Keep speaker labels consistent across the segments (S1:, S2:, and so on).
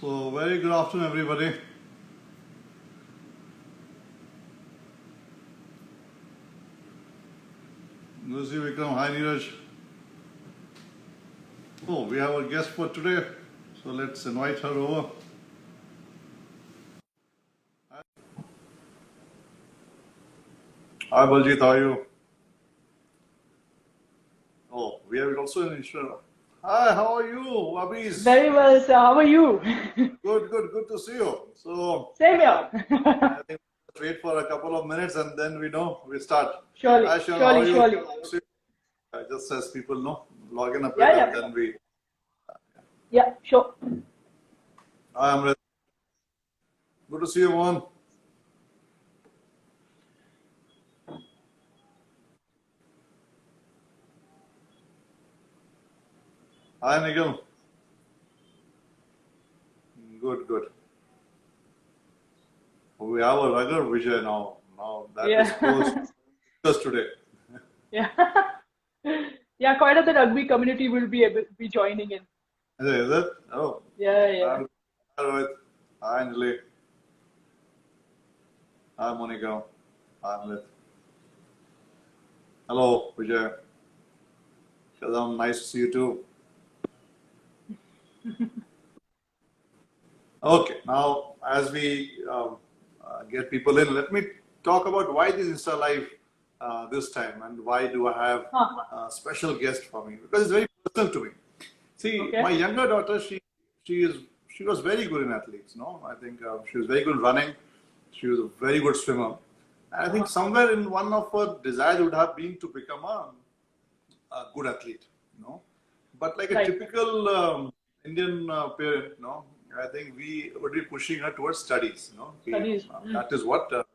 S1: So, very good afternoon, everybody. Nuzi Vikram, hi Neeraj. Oh, we have a guest for today. So, let's invite her over. Hi Baljeet, how are you? Oh, we have also an instructor. Hi, how are you, Abis?
S2: Very well, sir. How are you?
S1: Good to see you. So,
S2: Same here.
S1: I think we'll wait for a couple of minutes and then we start.
S2: Surely,
S1: Hi, Sean, how
S2: surely,
S1: are you?
S2: surely.
S1: Just as people know, log in a bit
S2: Yeah,
S1: and
S2: yeah.
S1: then we.
S2: Yeah, sure.
S1: Hi, Amrit. Good to see you, Mohan. Hi, Nikhil. Good. We have a rugged Vijay now. Now that is close
S2: Yeah.
S1: to us today.
S2: Yeah. Yeah, quite of the rugby community will be joining in.
S1: Is it? Oh,
S2: Yeah, yeah.
S1: hi Rohit. Hi Anjali. Hi Monica. Hi Amit. Hello Vijay. Shazam, nice to see you too. Okay, now as we get people in, let me talk about why this Insta Live this time and why do I have
S2: Huh.
S1: a special guest for me because it's very personal to me. See, my
S2: Okay.
S1: younger daughter, she is she was very good in athletics. No, I think she was very good running. She was a very good swimmer. And I think
S2: Uh-huh.
S1: somewhere in one of her desires would have been to become a good athlete. No, but like a
S2: Right.
S1: typical Indian parent, no, I think we would be pushing her towards studies.
S2: Studies.
S1: That is what life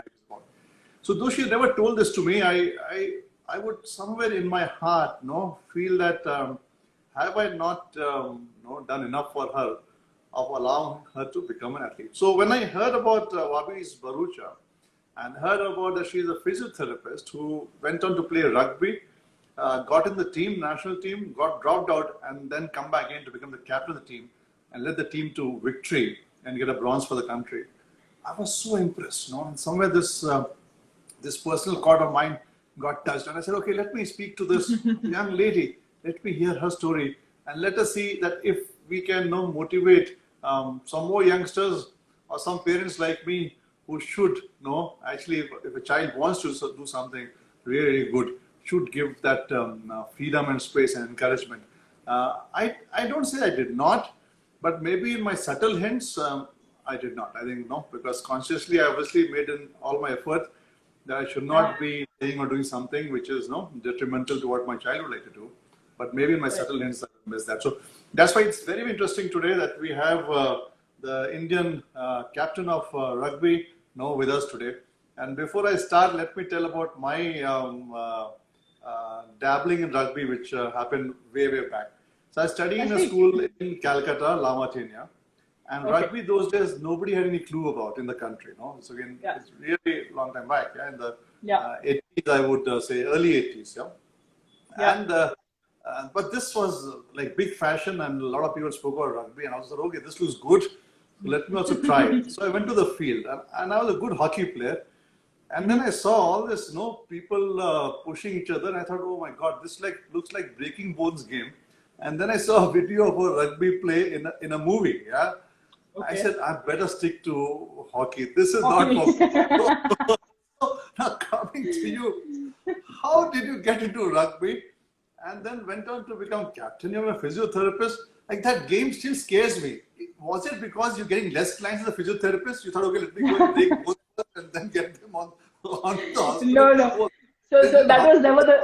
S1: is about. So though she never told this to me, I would somewhere in my heart, feel that have I not, done enough for her of allowing her to become an athlete. So when I heard about Wabi's Barucha and heard about that she's a physiotherapist who went on to play rugby, got in the team, national team, got dropped out, and then come back in to become the captain of the team and led the team to victory and get a bronze for the country. I was so impressed, and somewhere this personal chord of mine got touched, and I said, okay, let me speak to this young lady. Let me hear her story, and let us see that if we can motivate some more youngsters or some parents like me who should actually if a child wants to do something really good should give that freedom and space and encouragement. I don't say I did not, but maybe in my subtle hints, I did not. I think no, because consciously I obviously made in all my effort that I should
S2: Yeah.
S1: not be saying or doing something which is no detrimental to what my child would like to do. But maybe in my
S2: Right.
S1: subtle hints I missed that. So that's why it's very interesting today that we have the Indian captain of rugby with us today. And before I start, let me tell about my dabbling in rugby, which happened way back. So I studied
S2: I
S1: in a
S2: see.
S1: school in Calcutta, La Martinia, and
S2: Okay.
S1: rugby those days nobody had any clue about in the country. So again,
S2: Yeah.
S1: it's really long time back. Yeah, in the
S2: Yeah.
S1: 80s, I would say early 80s. Yeah,
S2: Yeah.
S1: and but this was like big fashion, and a lot of people spoke about rugby, and I was like, okay, this looks good. So let me also try it. So I went to the field, and I was a good hockey player. And then
S2: Hmm.
S1: I saw all this, people pushing each other. And I thought, oh my God, this looks like Breaking Bones game. And then I saw a video of a rugby play in a movie. Yeah, I
S2: Okay.
S1: said I better stick to hockey. This is not
S2: Hockey.
S1: for me. So now coming to you, how did you get into rugby and then went on to become captain? You're a physiotherapist. Like that game still scares me. Was it because you're getting less clients as a physiotherapist? You thought, okay, let me go and break both and then get them on to the hospital.
S2: No, no.
S1: Oh,
S2: So
S1: then
S2: that
S1: how?
S2: was never the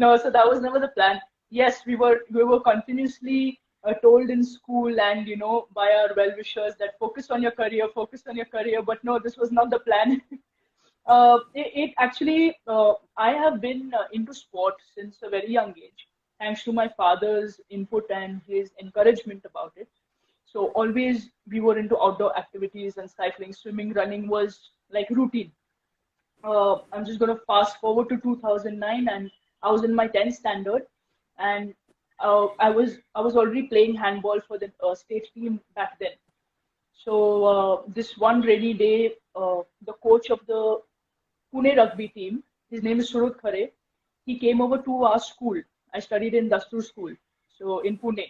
S2: no, so that was never the plan. Yes, we were continuously told in school and by our well-wishers that focus on your career. But no, this was not the plan. It actually I have been into sport since a very young age, thanks to my father's input and his encouragement about it. So always we were into outdoor activities and cycling, swimming, running was like routine. I'm just going to fast forward to 2009, and I was in my 10th standard, and I was already playing handball for the state team back then. So this one rainy day, the coach of the Pune rugby team, his name is Surut Khare, he came over to our school. I studied in Dastur school, so in Pune.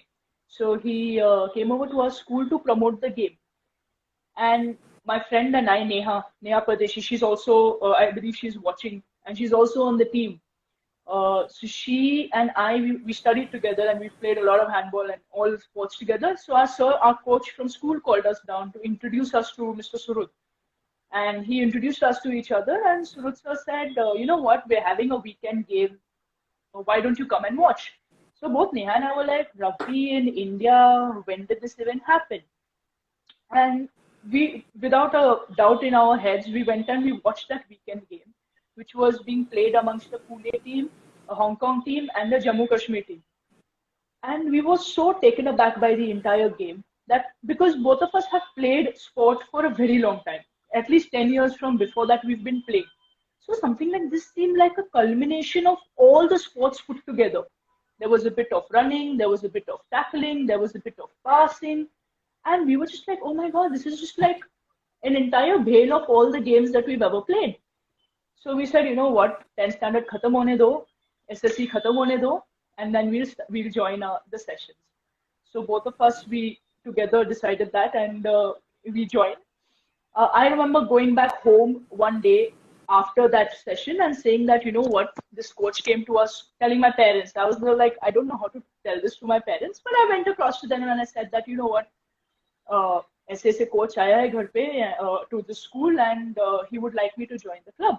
S2: So he came over to our school to promote the game. And my friend and I, Neha Pradeshi, she's also, I believe she's watching, and she's also on the team. So she and I, we studied together and we played a lot of handball and all sports together. So our coach from school called us down to introduce us to Mr. Surut. And he introduced us to each other. And Surut sir said, you know what, we're having a weekend game. Why don't you come and watch? So both Neha and I were like, rugby in India, when did this even happen? And we, without a doubt in our heads, we went and we watched that weekend game, which was being played amongst the Pune team, a Hong Kong team, and the Jammu Kashmir team. And we were so taken aback by the entire game that because both of us have played sport for a very long time, at least 10 years from before that we've been playing. So something like this seemed like a culmination of all the sports put together. There was a bit of running, there was a bit of tackling, there was a bit of passing, and we were just like, oh my God, this is just like an entire veil of all the games that we've ever played. So we said, you know what, 10th standard khatam hone do, SSC khatam hone do, and then we'll join the sessions. So both of us, we together decided that, and we joined. I remember going back home one day after that session and saying that, you know what, this coach came to us, telling my parents. I was like, I don't know how to tell this to my parents, but I went across to them and I said that, you know what, ऐसे ऐसे coach आया है घर पे to the school and he would like me to join the club.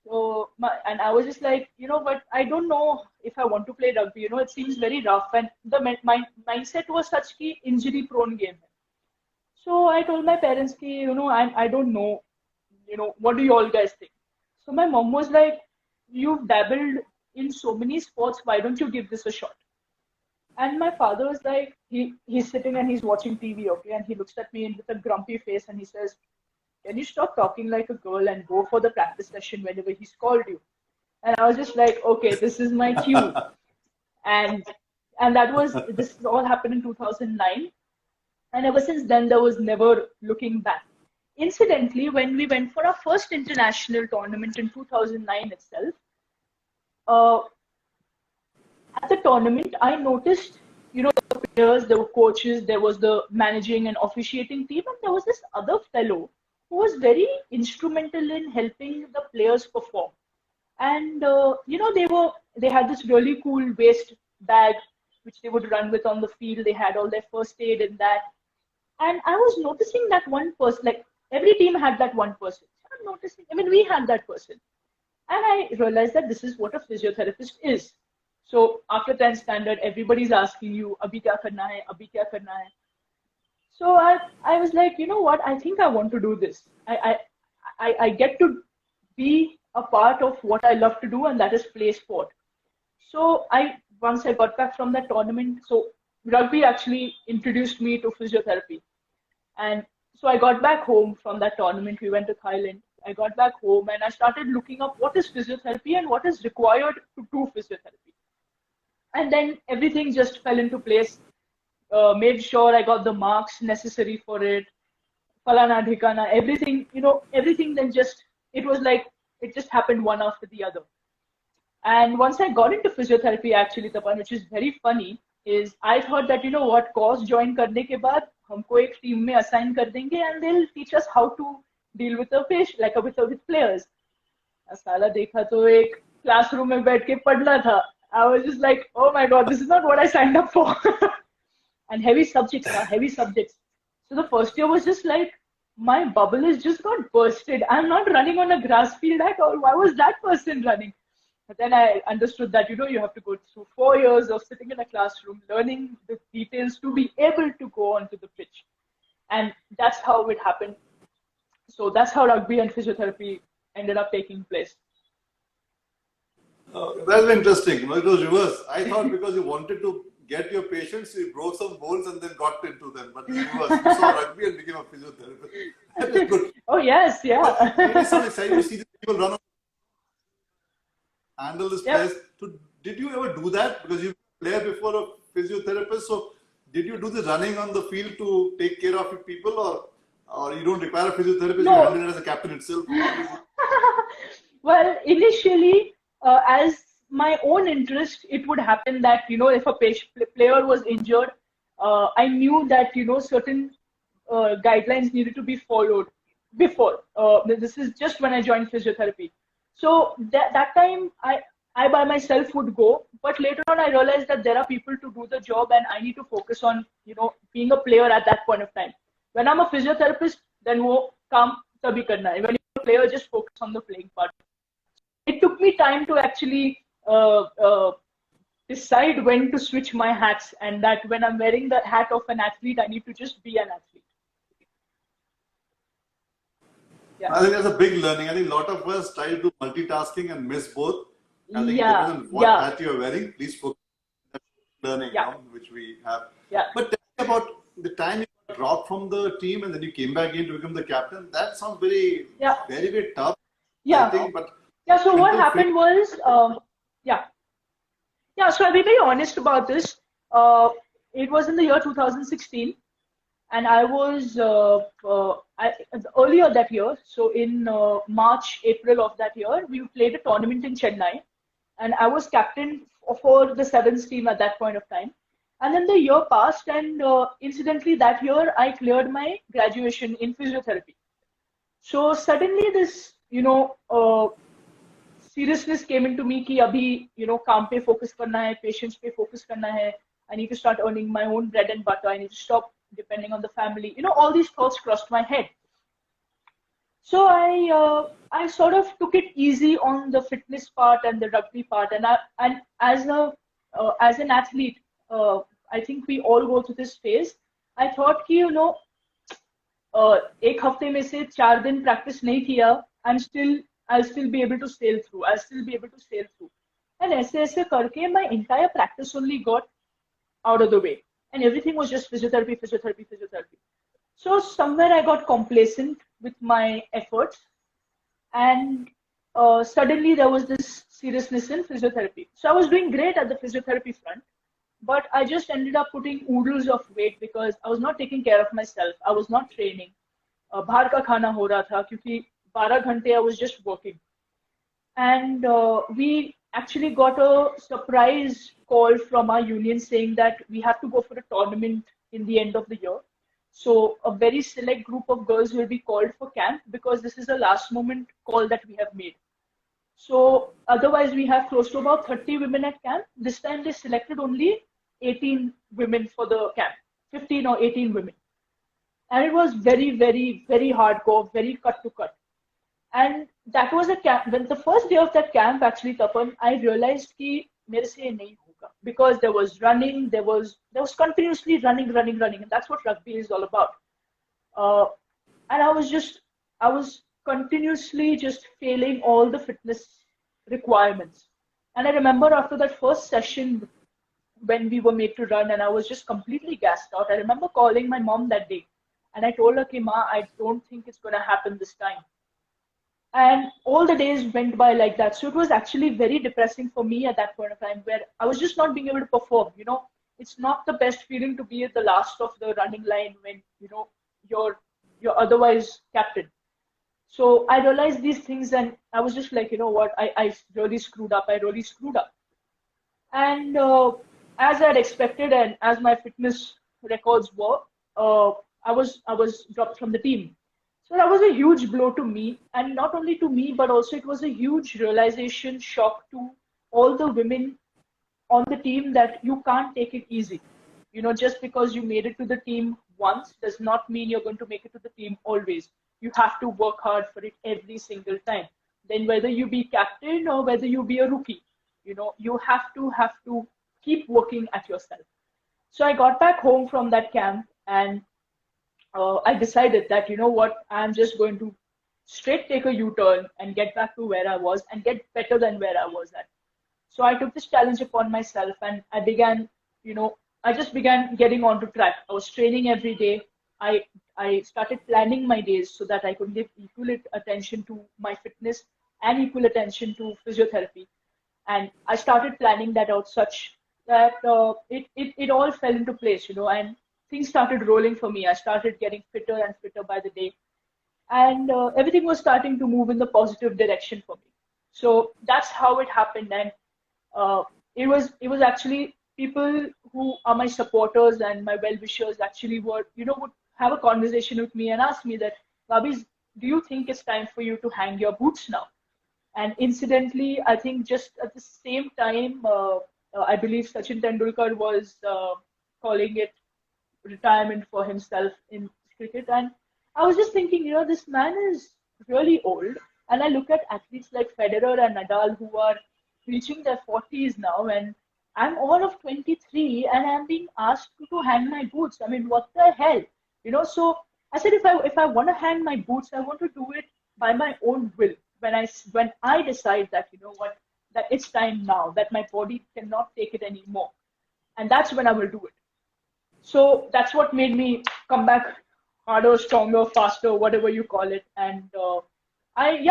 S2: So and I was just like, you know, but I don't know if I want to play rugby. You know, it seems very rough, and my mindset was such ki injury prone game. So I told my parents ki, you know, I don't know, you know, what do you all guys think? So my mom was like, you've dabbled in so many sports, why don't you give this a shot? And my father was like, he's sitting and he's watching TV, okay, and he looks at me with a grumpy face and he says, can you stop talking like a girl and go for the practice session whenever he's called you? And I was just like, okay, this is my cue. And this all happened in 2009. And ever since then, there was never looking back. Incidentally, when we went for our first international tournament in 2009 itself, at the tournament, I noticed, you know, the players, there were coaches, there was the managing and officiating team, and there was this other fellow who was very instrumental in helping the players perform. And you know, they had this really cool waste bag which they would run with on the field. They had all their first aid in that. And I was noticing that one person, like every team had that one person. So I'm noticing, I mean, we had that person. And I realized that this is what a physiotherapist is. So after 10th standard, everybody's asking you, abhi kya karna hai, abhi kya karna hai. So I was like, you know what, I think I want to do this. I get to be a part of what I love to do, and that is play sport. So once I got back from that tournament, so rugby actually introduced me to physiotherapy. And so I got back home from that tournament. We went to Thailand. I got back home and I started looking up what is physiotherapy and what is required to do physiotherapy. And then everything just fell into place. Made sure I got the marks necessary for it. Falana, dhikana, everything, you know, everything then just, it was like, it just happened one after the other. And once I got into physiotherapy, actually, Tapan, which is very funny, is I thought that, you know what, course join करने के बाद हमको एक team में assign कर देंगे and they'll teach us how to deal with a patient, like with players. साला देखा तो एक classroom में बैठ के पढ़ना था. I was just like, oh my God, this is not what I signed up for. And heavy subjects. So the first year was just like, my bubble has just got bursted. I'm not running on a grass field at all. Why was that person running? But then I understood that, you know, you have to go through 4 years of sitting in a classroom, learning the details to be able to go onto the pitch. And that's how it happened. So that's how rugby and physiotherapy ended up taking place.
S1: That's interesting. You know, it was reverse. I thought because you wanted to get your patients, you broke some bones and then got into them. But it was, you saw rugby and became a physiotherapist. That is good.
S2: Oh, yes, yeah.
S1: But really some exciting to see these people run on, handle this place. So did you ever do that? Because you player before a physiotherapist. So did you do the running on the field to take care of your people, or you don't require a physiotherapist? You
S2: No.
S1: handle it as a captain itself. How is it?
S2: Well, initially, as my own interest, it would happen that, if a player was injured, I knew that, certain guidelines needed to be followed before. This is just when I joined physiotherapy. So that time, I by myself would go, but later on, I realized that there are people to do the job, and I need to focus on, being a player at that point of time. When I'm a physiotherapist, then wo काम तभी करना है. When you're a player, just focus on the playing part. It took me time to actually decide when to switch my hats, and that when I'm wearing the hat of an athlete, I need to just be an athlete. Yeah.
S1: I think that's a big learning. I think a lot of us try to do multitasking and miss both. I think it
S2: Yeah.
S1: depends on what
S2: Yeah.
S1: hat you're wearing. Please focus on that learning,
S2: Yeah.
S1: which we have.
S2: Yeah.
S1: But tell me about the time you got dropped from the team and then you came back in to become the captain. That sounds very,
S2: Yeah.
S1: very, very tough.
S2: Yeah.
S1: I think, but
S2: Yeah. So what
S1: mental
S2: happened was, yeah. Yeah. So I'll be very honest about this. It was in the year 2016. And I was earlier that year, so in March, April of that year, we played a tournament in Chennai, and I was captain for the sevens team at that point of time. And then the year passed, and incidentally, that year I cleared my graduation in physiotherapy. So suddenly, this seriousness came into me कि अभी काम पे focus करना है, patients पे focus करना है. I need to start earning my own bread and butter. I need to stop depending on the family. All these thoughts crossed my head. So I sort of took it easy on the fitness part and the rugby part, and as an athlete, I think we all go through this phase. I thought कि एक हफ्ते में से 4 दिन practice नहीं किया, I'll still be able to sail through. I'll still be able to sail through. And ऐसे करके my entire practice only got out of the way, and everything was just physiotherapy, physiotherapy, physiotherapy. So somewhere I got complacent with my efforts, and suddenly there was this seriousness in physiotherapy. So I was doing great at the physiotherapy front, but I just ended up putting oodles of weight because I was not taking care of myself. I was not training. बाहर का खाना हो रहा था क्योंकि 12 घंटे I was just working. And we actually got a surprise call from our union saying that we have to go for a tournament in the end of the year. So a very select group of girls will be called for camp because this is a last moment call that we have made. So otherwise we have close to about 30 women at camp. This time they selected only 18 women for the camp, 15 or 18 women. And it was very, very, very hardcore, very cut to cut. And that was a camp. When the first day of that camp, actually, Tapan, I realized कि मेरे से ये नहीं होगा because there was running, there was continuously running, and that's what rugby is all about. And I was continuously just failing all the fitness requirements. And I remember after that first session when we were made to run, and I was just completely gassed out. I remember calling my mom that day, and I told her, Ma, I don't think it's gonna happen this time. And all the days went by like that. So it was actually very depressing for me at that point of time where I was just not being able to perform. It's not the best feeling to be at the last of the running line when, you're otherwise captain. So I realized these things and I was just like, what, I really screwed up. I really screwed up. And as I had expected and as my fitness records were, I was dropped from the team. So that was a huge blow to me, and not only to me, but also it was a huge realization shock to all the women on the team that you can't take it easy. Just because you made it to the team once does not mean you're going to make it to the team always. You have to work hard for it every single time. Then whether you be captain or whether you be a rookie, you have to keep working at yourself. So I got back home from that camp and I decided that, I'm just going to straight take a U-turn and get back to where I was and get better than where I was at. So I took this challenge upon myself and I began, I just began getting onto track. I was training every day. I started planning my days so that I could give equal attention to my fitness and equal attention to physiotherapy. And I started planning that out such that it all fell into place, and things started rolling for me. I started getting fitter and fitter by the day, and everything was starting to move in the positive direction for me. So that's how it happened, and uh, it was actually people who are my supporters and my well wishers actually would have a conversation with me and ask me that, Babis, do you think it's time for you to hang your boots now? And incidentally, I think just at the same time, I believe Sachin Tendulkar was calling it retirement for himself in cricket. And I was just thinking, this man is really old. And I look at athletes like Federer and Nadal who are reaching their 40s now, and I'm all of 23 and I'm being asked to hang my boots. I mean, what the hell? So I said, if I want to hang my boots, I want to do it by my own will. When I decide that, that it's time now, that my body cannot take it anymore, and that's when I will do it. So that's what made me come back harder, stronger, faster, whatever you call it. And I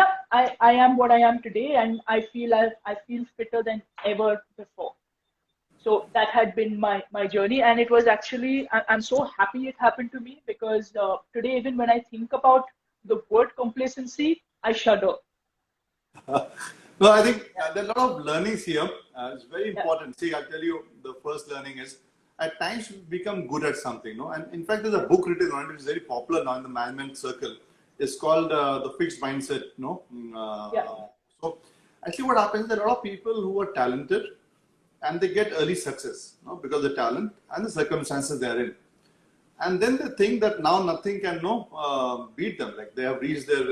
S2: am what I am today, and I feel fitter than ever before. So that had been my journey, and it was actually I'm so happy it happened to me, because today, even when I think about the word complacency, I shudder.
S1: No, I think there are a lot of learnings here. It's very
S2: Yeah,
S1: important. See, I'll tell you, the first learning is at times we become good at something, no? And in fact, there's a book written on it, which is very popular now in the management circle. It's called The Fixed Mindset, no?
S2: yeah,
S1: So actually what happens is that a lot of people who are talented and they get early success, no? Because of the talent and the circumstances they're in. And then they think that now nothing can no beat them. Like they have reached their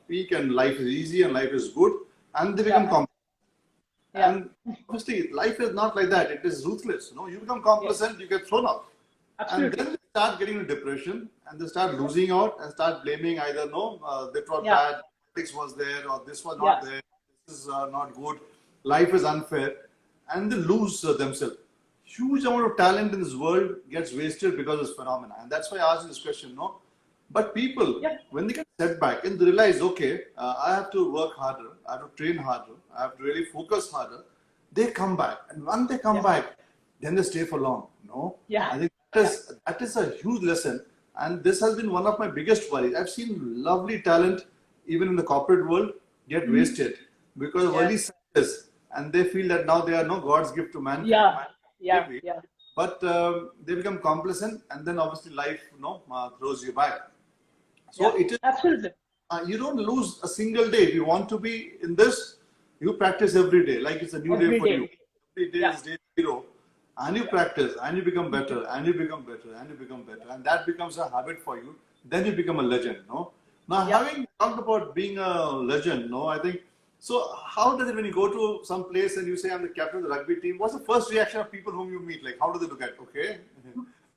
S1: peak and life is easy and life is good, and they become
S2: yeah, yeah,
S1: and obviously, life is not like that. It is ruthless. You become
S2: yes,
S1: complacent, you get thrown out. And then
S2: absolutely.
S1: they start getting into depression and they start losing out and start blaming either, no, that was
S2: Yeah,
S1: bad, politics was there, or this was not
S2: yeah,
S1: there, this is not good, life is unfair, and they lose themselves. Huge amount of talent in this world gets wasted because of this phenomena. And that's why I asked you this question, no? But people,
S2: yeah,
S1: when they get setback and they realize, okay, I have to work harder, I have to train harder, I have to really focus harder, they come back. And when they come
S2: yeah,
S1: back, then they stay for long.
S2: yeah,
S1: I think
S2: yeah,
S1: that is a huge lesson. And this has been one of my biggest worries. I've seen lovely talent, even in the corporate world, get
S2: mhm,
S1: wasted because of
S2: yeah,
S1: early success. And they feel that now they are no God's gift to mankind.
S2: yeah, yeah,
S1: Maybe.
S2: yeah,
S1: But they become complacent, and then obviously life, throws you back.
S2: yeah,
S1: So it is,
S2: absolutely.
S1: you don't lose a single day. If you want to be in this, you practice every day. Like it's a new day
S2: Every
S1: for you.
S2: day.
S1: Every day
S2: Yeah,
S1: is day zero. And you
S2: yeah,
S1: practice, and you become better, and you become better, and you become better. And that becomes a habit for you. Then you become a legend, no? Now,
S2: yeah.
S1: having talked about being a legend, no, I think, so how does it when you go to some place and you say, I'm the captain of the rugby team, what's the first reaction of people whom you meet? Like, how do they look at, okay?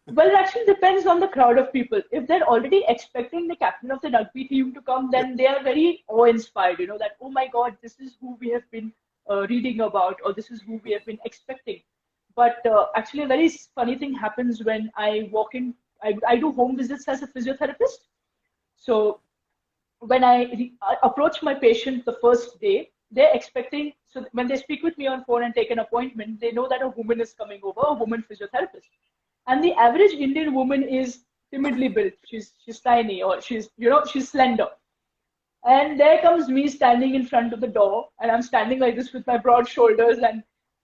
S2: Well, it actually depends on the crowd of people. If they're already expecting the captain of the rugby team to come, then they are very awe-inspired, that, oh my God, this is who we have been reading about, or this is who we have been expecting. But actually, a very funny thing happens when I walk in. I do home visits as a physiotherapist. So when I approach my patient the first day, they're expecting, so when they speak with me on phone and take an appointment, they know that a woman is coming over, a woman physiotherapist. And the average Indian woman is timidly built. She's tiny, or she's slender. And there comes me standing in front of the door, and I'm standing like this with my broad shoulders and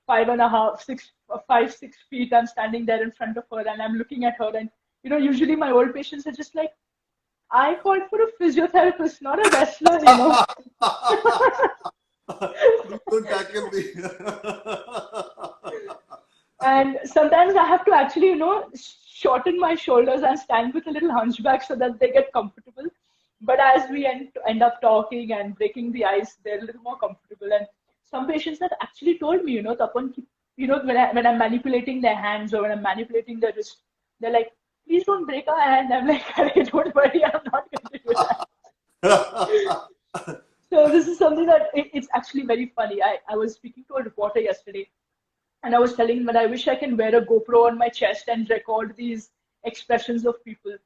S2: 5.5, 6 feet. I'm standing there in front of her, and I'm looking at her. And usually my old patients are just like, I called for a physiotherapist, not a wrestler.
S1: Please don't tackle me.
S2: And sometimes I have to actually, shorten my shoulders and stand with a little hunchback so that they get comfortable. But as we end up talking and breaking the ice, they're a little more comfortable. And some patients have actually told me, Tapan, when I'm manipulating their hands or when I'm manipulating their wrist, they're like, please don't break our hand. I'm like, "Arey, don't worry, I'm not going to do that." So this is something that it's actually very funny. I was speaking to a reporter yesterday, and I was telling him that I wish I can wear a GoPro on my chest and record these expressions of people.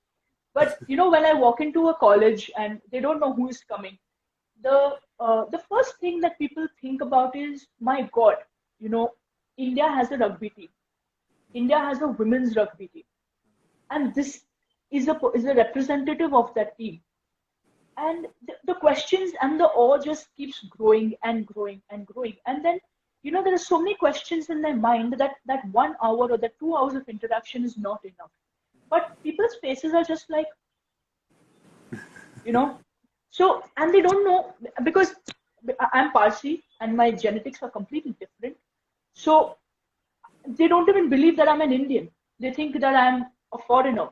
S2: But when I walk into a college and they don't know who is coming, the first thing that people think about is, my God, you know, India has a rugby team. India has a women's rugby team, and this is a representative of that team. And the questions and the awe just keeps growing and growing and growing. And then, there are so many questions in my mind that 1 hour or that 2 hours of interaction is not enough. But people's faces are just like, you know, so, and they don't know because I'm Parsi and my genetics are completely different. So they don't even believe that I'm an Indian. They think that I'm a foreigner.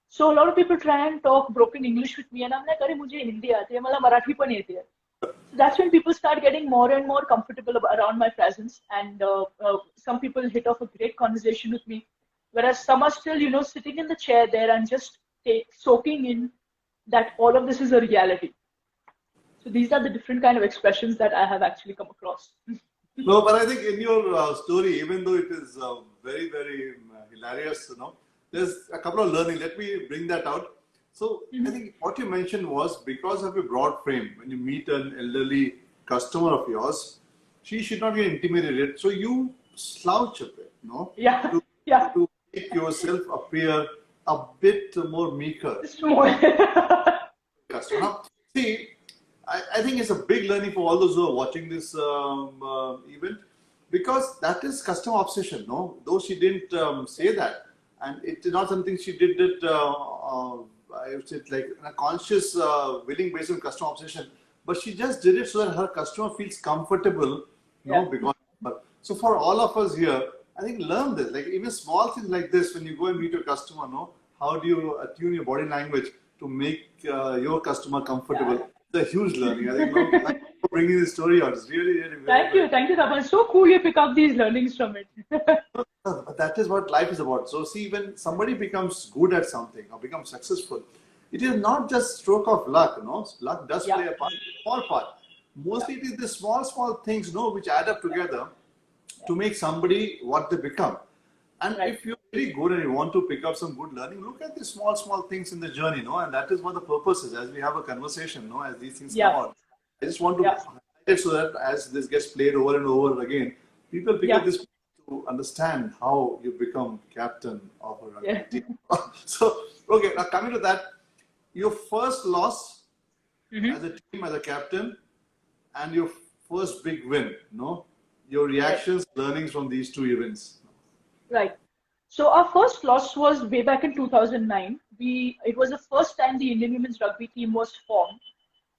S2: So a lot of people try and talk broken English with me, and I'm like, "अरे मुझे हिंदी आती है, मला मराठी पण येते." So that's when people start getting more and more comfortable around my presence, and some people hit off a great conversation with me, whereas some are still, sitting in the chair there and just soaking in that all of this is a reality. So these are the different kind of expressions that I have actually come across.
S1: No, but I think in your story, even though it is very, very hilarious, there's a couple of learning. Let me bring that out. So I think what you mentioned was because of a broad frame, when you meet an elderly customer of yours, she should not get intimidated. So you slouch a bit,
S2: Yeah,
S1: to,
S2: yeah.
S1: to make yourself appear a bit more meeker.
S2: Just more.
S1: Customer. Now, see, I think it's a big learning for all those who are watching this event because that is customer obsession, no? Though she didn't say that, and it's not something she did it, I would say, like in a conscious, willing based on customer obsession, but she just did it so that her customer feels comfortable,
S2: Yeah.
S1: because of her. So for all of us here, I think learn this, like even small things like this, when you go and meet your customer, how do you attune your body language to make your customer comfortable?
S2: Yeah.
S1: It's a huge learning. I think, thank you for bringing this story out. It's really, really
S2: Thank you, Tapan. So cool you pick up these learnings from it.
S1: But that is what life is about. So see, when somebody becomes good at something or becomes successful, it is not just stroke of luck, Luck does play a part, small part. Mostly it is the small, small things, which add up together to make somebody what they become. And
S2: Right.
S1: if you're really good and you want to pick up some good learning, look at the small, small things in the journey, and that is what the purpose is. As we have a conversation, as these things come out, I just want to highlight it so that as this gets played over and over again, people pick up this to understand how you become captain of a rugby team. So, okay, now coming to that, your first loss as a team, as a captain, and your first big win, your reactions, learnings from these two events.
S2: Right. So our first loss was way back in 2009. It was the first time the Indian women's rugby team was formed,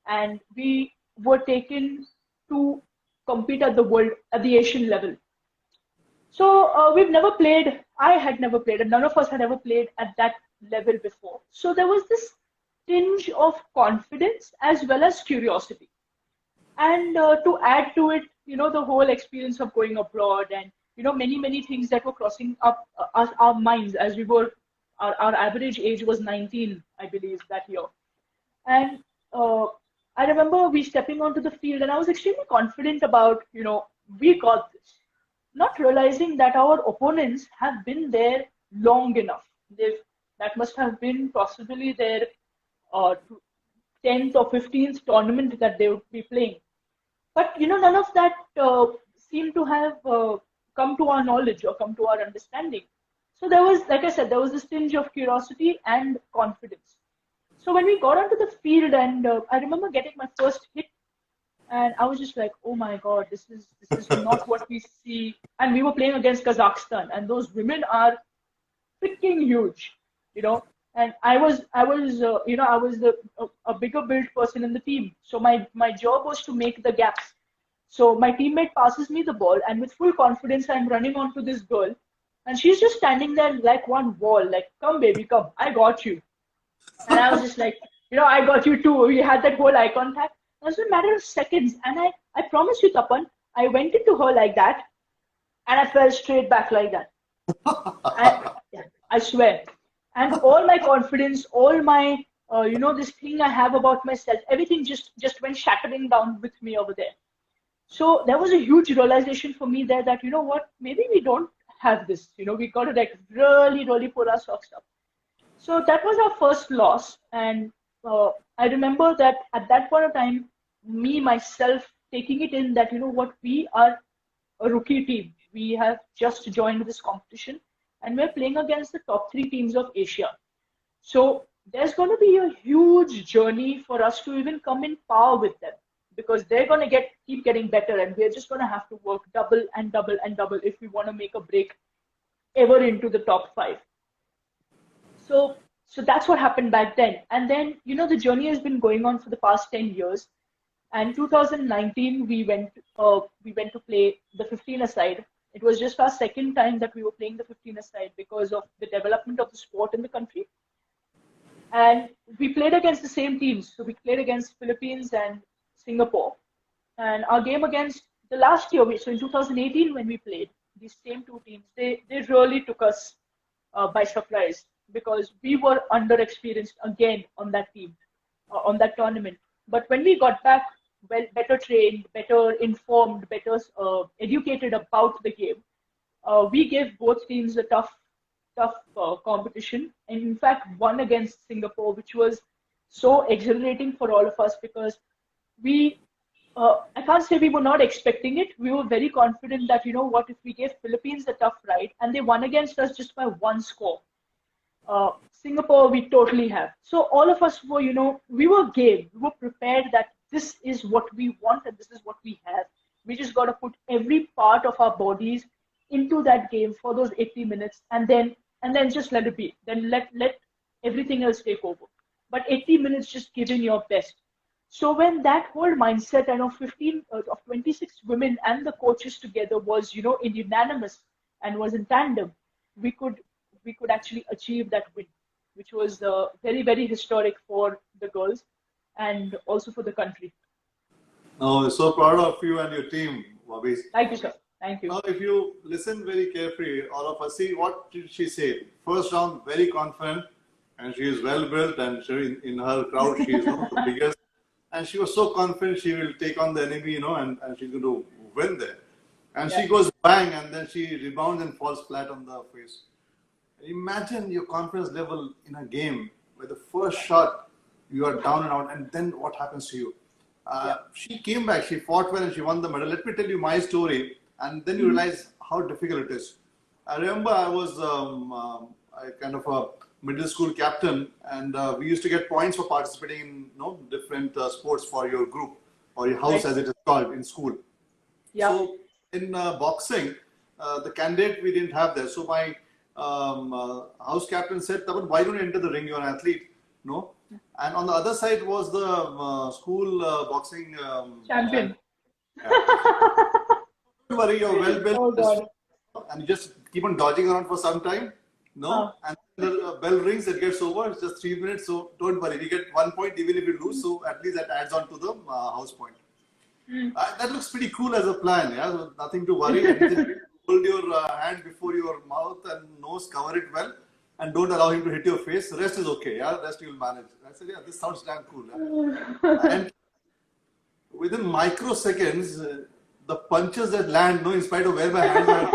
S2: and we were taken to compete at the Asian level. So we've never played. I had never played, and none of us had ever played at that level before. So there was this tinge of confidence as well as curiosity, and to add to it, the whole experience of going abroad and many things that were crossing up our minds as we were. Our average age was 19, I believe, that year, and I remember we stepping onto the field, and I was extremely confident about we got this, not realizing that our opponents have been there long enough. That must have been possibly their 10th or 15th tournament that they would be playing. But none of that seemed to have come to our knowledge or come to our understanding. So there was, like I said, there was this tinge of curiosity and confidence. So when we got onto the field, and I remember getting my first hit, and I was just like, oh my God, this is not what we see. And we were playing against Kazakhstan, and those women are freaking huge, And I was a bigger built person in the team. So my job was to make the gaps. So my teammate passes me the ball, and with full confidence, I'm running onto this girl, and she's just standing there like one wall, like, come baby, come, I got you. And I was just like, I got you too. We had that whole eye contact. It was a matter of seconds. And I promise you, Tapan, I went into her like that, and I fell straight back like that. I swear. And all my confidence, all my, this thing I have about myself, everything just went shattering down with me over there. So there was a huge realization for me there that, what, maybe we don't have this. We got to like really, really pull our socks up. So that was our first loss. And I remember that at that point of time, myself, taking it in that, what, we are a rookie team. We have just joined this competition and we're playing against the top three teams of Asia. So there's going to be a huge journey for us to even come in par with them because they're going to keep getting better and we're just going to have to work double and double and double if we want to make a break ever into the top five. So that's what happened back then. And then, the journey has been going on for the past 10 years. And 2019, we went to play the 15-a-side. It was just our second time that we were playing the 15-a-side because of the development of the sport in the country. And we played against the same teams. So we played against Philippines and Singapore. And our game against the last year, so in 2018 when we played, these same two teams, they really took us by surprise because we were under-experienced again on that team, on that tournament. But when we got back, better trained, better informed, better educated about the game, we gave both teams a tough competition, and in fact won against Singapore, which was so exhilarating for all of us because I can't say we were not expecting it. We were very confident that, if we gave Philippines a tough ride and they won against us just by one score. Singapore, we totally have. So all of us were, we were game. We were prepared that this is what we want and this is what we have. We just got to put every part of our bodies into that game for those 80 minutes and then just let it be. Then let everything else take over. But 80 minutes just giving your best. So when that whole mindset, I know 26 women and the coaches together was, in unanimous and was in tandem, we could actually achieve that win, which was very, very historic for the girls and also for the country.
S1: No, so proud of you and your team, Bobby.
S2: Thank you, sir. Thank you.
S1: Now, if you listen very carefully, all of us, see what did she say? First round, very confident, and she is well built, and she, in her crowd, she is one of the biggest. And she was so confident she will take on the enemy, and she's going to win there. And she goes bang, and then she rebounds and falls flat on the face. Imagine your confidence level in a game where the first shot you are down and out, and then what happens to you? She came back, she fought well, and she won the medal. Let me tell you my story, and then you realize how difficult it is. I remember I was kind of a middle school captain, and we used to get points for participating in different sports for your group or your house, as it is called in school.
S2: Yeah.
S1: So in boxing, the candidate we didn't have there. So my house captain said, "Tapan, why don't you enter the ring? You're an athlete, no?" And on the other side was the school boxing
S2: champion.
S1: Don't worry, you're well built.
S2: Oh, God.
S1: And you just keep on dodging around for some time. And the bell rings, it gets over. It's just 3 minutes, so don't worry. We get 1 point even if you lose, so at least that adds on to the house point. That looks pretty cool as a plan, yeah. So nothing to worry. Hold your hand before your mouth and nose, cover it well, and don't allow him to hit your face. The rest is okay, yeah. The rest you'll manage. I said, yeah, this sounds damn cool. Yeah? And within microseconds, the punches that land, in spite of where my hands are.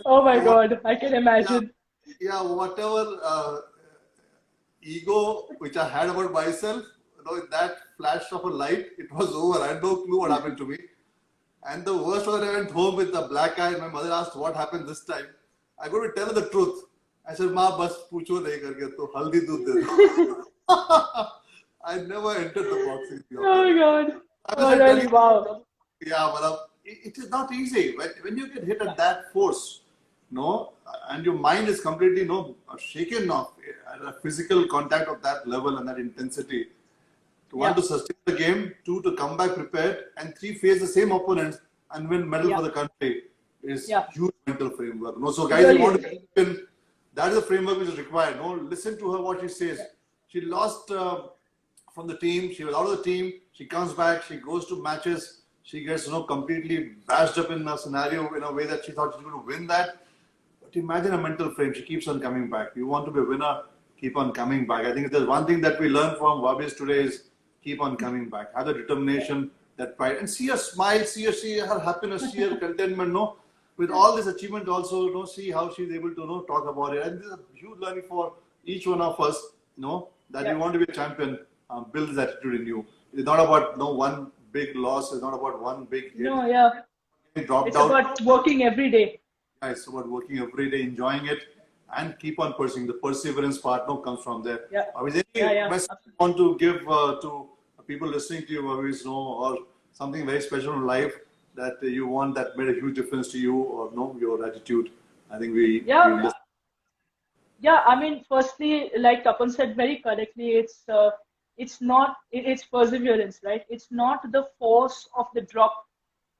S2: Oh my God, I can imagine.
S1: Yeah, whatever ego which I had about myself, in that flash of a light, it was over. I had no clue what happened to me. And the worst was that I went home with a black eye. My mother asked what happened this time. I got to tell her the truth. I said, "Ma, bas pucho nahi karke, to haldi doodh de do." I never entered the boxing.
S2: Oh my God. Oh, really? Wow.
S1: Yeah, but it is not easy. When you get hit at that force, and your mind is completely shaken off at a physical contact of that level and that intensity. To want to sustain the game, 2, to come back prepared, and 3, face the same opponents and win medal for the country is huge mental framework. So guys, really, you want to win, that is the framework which is required. Listen to her, what she says. She lost from the team. She was out of the team. She comes back. She goes to matches. She gets completely bashed up in a scenario in a way that she thought she was going to win that. But imagine a mental frame. She keeps on coming back. You want to be a winner, keep on coming back. I think if there's one thing that we learn from Wabis today is keep on coming back. Have the determination, that pride, and see her smile, see her happiness, see her contentment. With all this achievement, also see how she's able to talk about it. And this is a huge learning for each one of us. That you want to be a champion, build this attitude in you. It's not about one big loss. It's not about one big hit.
S2: No, yeah.
S1: Getting dropped
S2: It's
S1: out.
S2: about working every day.
S1: Yeah, it's about working every day, enjoying it, and keep on pursuing. The perseverance part no comes from there.
S2: Yeah.
S1: Is there
S2: Yeah,
S1: any
S2: yeah,
S1: message you want to give to people listening to you, always know, or something very special in life that you want that made a huge difference to you, or no, your attitude? I think we
S2: Yeah. Yeah, I mean, firstly, like Tapan said very correctly, it's not it's perseverance, right? It's not the force of the drop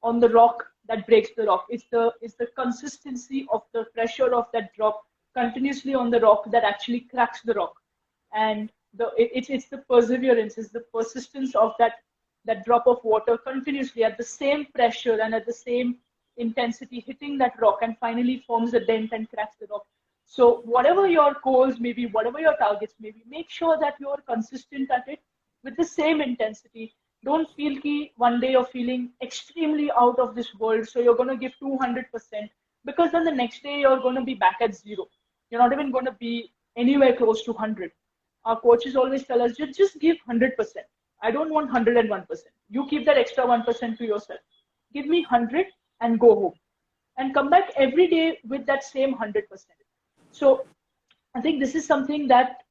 S2: on the rock that breaks the rock. It's the consistency of the pressure of that drop continuously on the rock that actually cracks the rock. And it's the perseverance, it's the persistence of that drop of water continuously at the same pressure and at the same intensity hitting that rock and finally forms a dent and cracks the rock. So whatever your goals may be, whatever your targets may be, make sure that you're consistent at it with the same intensity. Don't feel ki one day you're feeling extremely out of this world, so you're going to give 200%, because then the next day you're going to be back at zero. You're not even going to be anywhere close to 100. Our coaches always tell us, just give 100%. I don't want 101%. You keep that extra 1% to yourself. Give me 100 and go home. And come back every day with that same 100%. So I think this is something that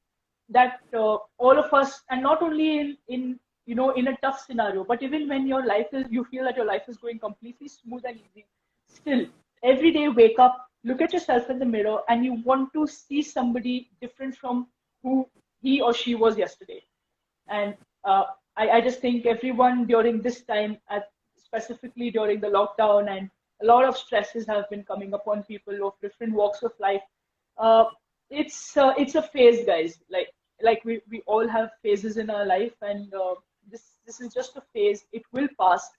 S2: all of us, and not only in a tough scenario, but even when you feel that your life is going completely smooth and easy, still every day wake up, look at yourself in the mirror, and you want to see somebody different from who he or she was yesterday. And I just think everyone during this time, specifically during the lockdown, and a lot of stresses have been coming upon people of different walks of life. Uh, it's a phase, guys. Like we all have phases in our life, and this is just a phase. It will pass,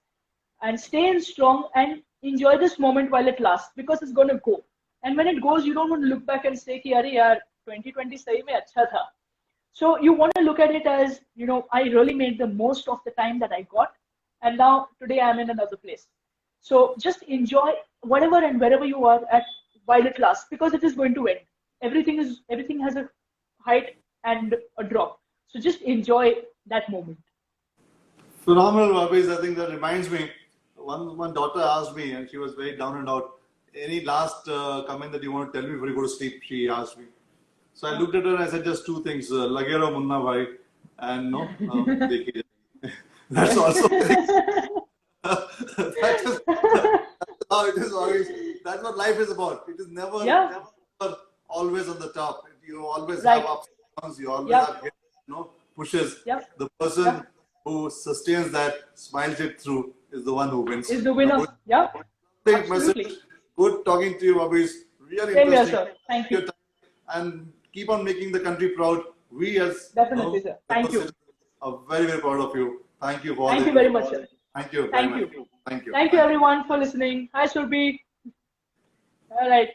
S2: and stay in strong and enjoy this moment while it lasts, because it's gonna go. And when it goes, you don't want to look back and say कि अरे यार 2020 सही में अच्छा था. So you want to look at it as, I really made the most of the time that I got, and now today I'm in another place. So just enjoy whatever and wherever you are at while it lasts, because it is going to end. Everything has a height and a drop. So just enjoy that moment.
S1: Phenomenal, Abhis. I think that reminds me. One daughter asked me, and she was very down and out. Any last comment that you want to tell me before you go to sleep? She asked me. So I looked at her and I said just two things: "Lage raho Munna bhai," and no, dekhiye. That's also that is how it is always. That's what life is about. It is never, never always on the top. You always have ups and downs. You always have hits, pushes. The person who sustains that, smiles it through, is the one who wins.
S2: Is the winner.
S1: Big message. Good talking to you, Abhis. Really
S2: Same
S1: interesting.
S2: here, sir. Thank you.
S1: And keep on making the country proud. We as
S2: definitely, sir. Thank you.
S1: Are very, very proud of you. Thank you for
S2: Thank you very much, sir.
S1: Thank you.
S2: Thank you.
S1: Thank you.
S2: Thank you, everyone, for listening. Hi, Surbhi. All right.